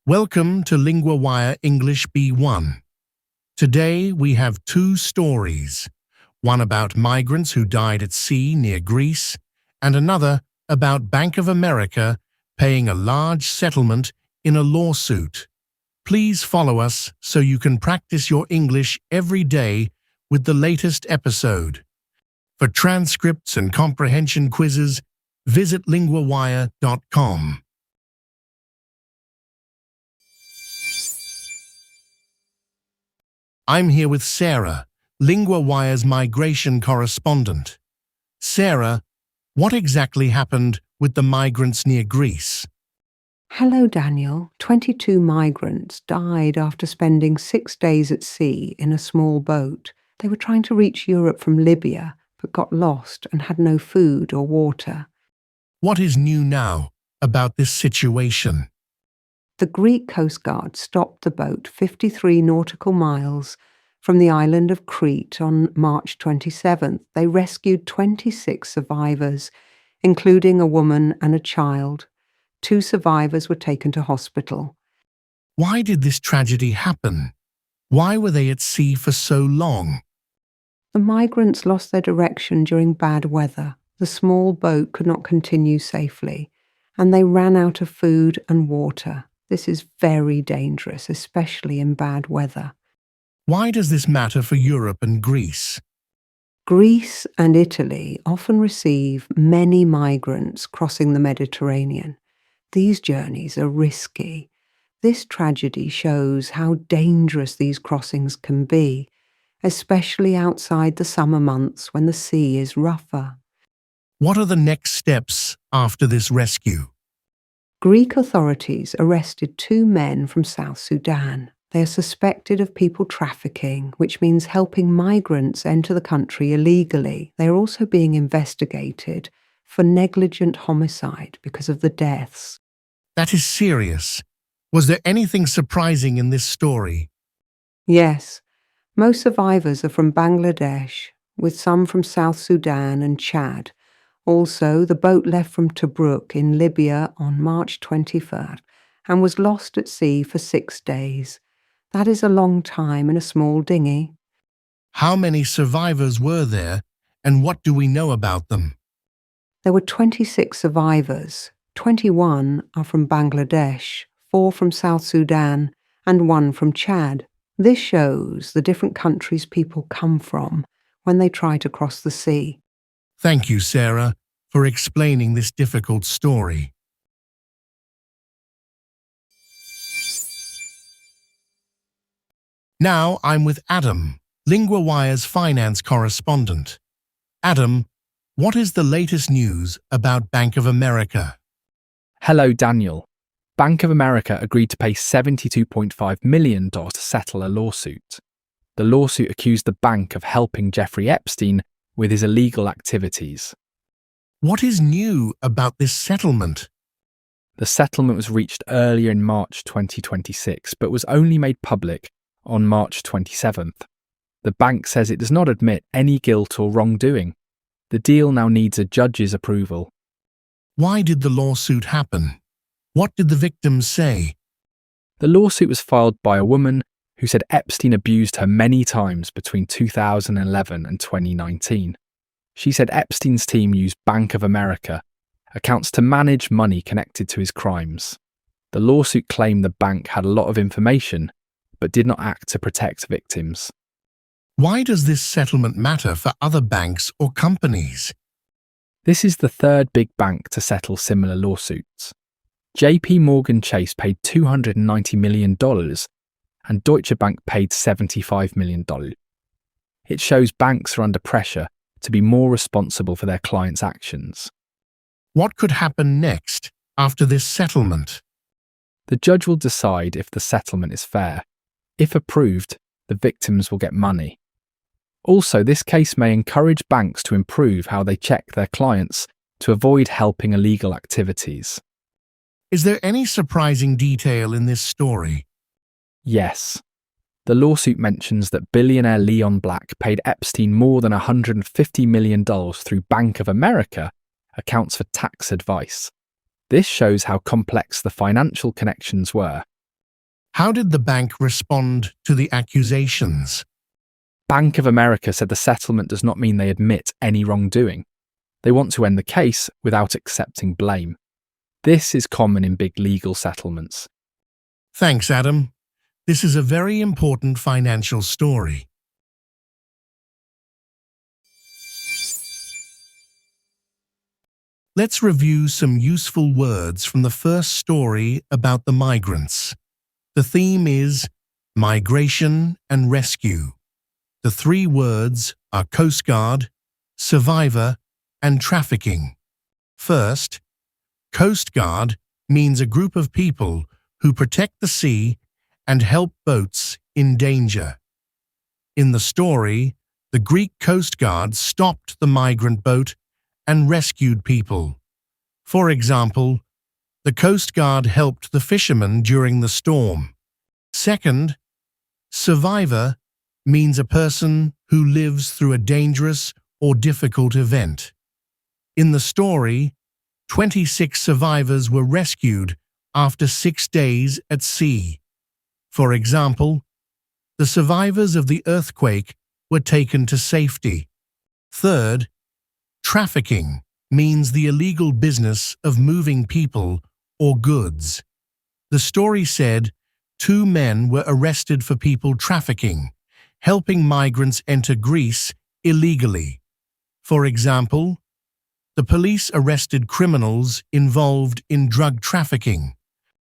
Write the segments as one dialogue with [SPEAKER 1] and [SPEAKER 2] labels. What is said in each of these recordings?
[SPEAKER 1] Welcome to LinguaWire English B1. Today we have two stories, one about migrants who died at sea near Greece, and another about Bank of America paying a large settlement in a lawsuit. Please follow us so you can practice your English every day with the latest episode. For transcripts and comprehension quizzes, visit linguawire.com. I'm here with Sarah, LinguaWire's migration correspondent. Sarah, what exactly happened with the migrants near Greece?
[SPEAKER 2] Hello, Daniel. 22 migrants died after spending 6 days at sea in a small boat. They were trying to reach Europe from Libya, but got lost and had no food or water.
[SPEAKER 1] What is new now about this situation?
[SPEAKER 2] The Greek Coast Guard stopped the boat 53 nautical miles from the island of Crete on March 27th. They rescued 26 survivors, including a woman and a child. 2 survivors were taken to hospital.
[SPEAKER 1] Why did this tragedy happen? Why were they at sea for so long?
[SPEAKER 2] The migrants lost their direction during bad weather. The small boat could not continue safely, and they ran out of food and water. This is very dangerous, especially in bad weather.
[SPEAKER 1] Why does this matter for Europe and Greece?
[SPEAKER 2] Greece and Italy often receive many migrants crossing the Mediterranean. These journeys are risky. This tragedy shows how dangerous these crossings can be, especially outside the summer months when the sea is rougher.
[SPEAKER 1] What are the next steps after this rescue?
[SPEAKER 2] Greek authorities arrested 2 men from South Sudan. They are suspected of people trafficking, which means helping migrants enter the country illegally. They are also being investigated for negligent homicide because of the deaths.
[SPEAKER 1] That is serious. Was there anything surprising in this story?
[SPEAKER 2] Yes, most survivors are from Bangladesh, with some from South Sudan and Chad. Also, the boat left from Tobruk in Libya on March 23rd and was lost at sea for 6 days. That is a long time in a small dinghy.
[SPEAKER 1] How many survivors were there, and what do we know about them?
[SPEAKER 2] There were 26 survivors. 21 are from Bangladesh, 4 from South Sudan, and 1 from Chad. This shows the different countries people come from when they try to cross the sea.
[SPEAKER 1] Thank you, Sarah, for explaining this difficult story. Now I'm with Adam, LinguaWire's finance correspondent. Adam, what is the latest news about Bank of America?
[SPEAKER 3] Hello, Daniel. Bank of America agreed to pay $72.5 million to settle a lawsuit. The lawsuit accused the bank of helping Jeffrey Epstein with his illegal activities.
[SPEAKER 1] What is new about this settlement?
[SPEAKER 3] The settlement was reached earlier in March 2026, but was only made public on March 27th. The bank says it does not admit any guilt or wrongdoing. The deal now needs a judge's approval.
[SPEAKER 1] Why did the lawsuit happen? What did the victims say?
[SPEAKER 3] The lawsuit was filed by a woman who said Epstein abused her many times between 2011 and 2019. She said Epstein's team used Bank of America accounts to manage money connected to his crimes. The lawsuit claimed the bank had a lot of information, but did not act to protect victims.
[SPEAKER 1] Why does this settlement matter for other banks or companies?
[SPEAKER 3] This is the third big bank to settle similar lawsuits. JP Morgan Chase paid $290 million and Deutsche Bank paid $75 million. It shows banks are under pressure to be more responsible for their clients' actions.
[SPEAKER 1] What could happen next after this settlement?
[SPEAKER 3] The judge will decide if the settlement is fair. If approved, the victims will get money. Also, this case may encourage banks to improve how they check their clients to avoid helping illegal activities.
[SPEAKER 1] Is there any surprising detail in this story?
[SPEAKER 3] Yes. The lawsuit mentions that billionaire Leon Black paid Epstein more than $150 million through Bank of America accounts for tax advice. This shows how complex the financial connections were.
[SPEAKER 1] How did the bank respond to the accusations?
[SPEAKER 3] Bank of America said the settlement does not mean they admit any wrongdoing. They want to end the case without accepting blame. This is common in big legal settlements.
[SPEAKER 1] Thanks, Adam. This is a very important financial story. Let's review some useful words from the first story about the migrants. The theme is migration and rescue. The three words are Coast Guard, survivor, and trafficking. First, Coast Guard means a group of people who protect the sea and help boats in danger. In the story, the Greek Coast Guard stopped the migrant boat and rescued people. For example, the Coast Guard helped the fishermen during the storm. Second, survivor means a person who lives through a dangerous or difficult event. In the story, 26 survivors were rescued after 6 days at sea. For example, the survivors of the earthquake were taken to safety. Third, trafficking means the illegal business of moving people or goods. The story said 2 men were arrested for people trafficking, helping migrants enter Greece illegally. For example, the police arrested criminals involved in drug trafficking.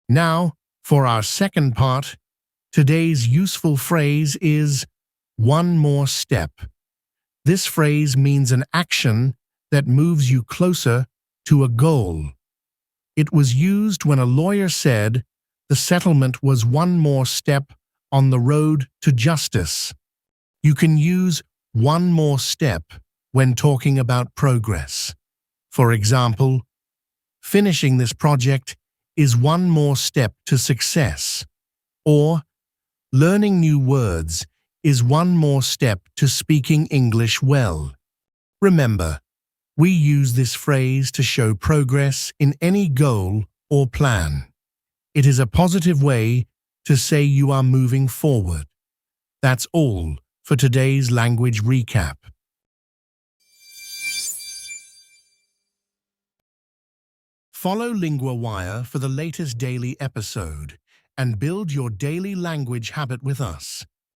[SPEAKER 1] Now, for our second part, today's useful phrase is one more step. This phrase means an action that moves you closer to a goal. It was used when a lawyer said the settlement was one more step on the road to justice. You can use one more step when talking about progress. For example, finishing this project is one more step to success. Or, learning new words is one more step to speaking English well. Remember, we use this phrase to show progress in any goal or plan. It is a positive way to say you are moving forward. That's all for today's language recap. Follow LinguaWire for the latest daily episode and build your daily language habit with us.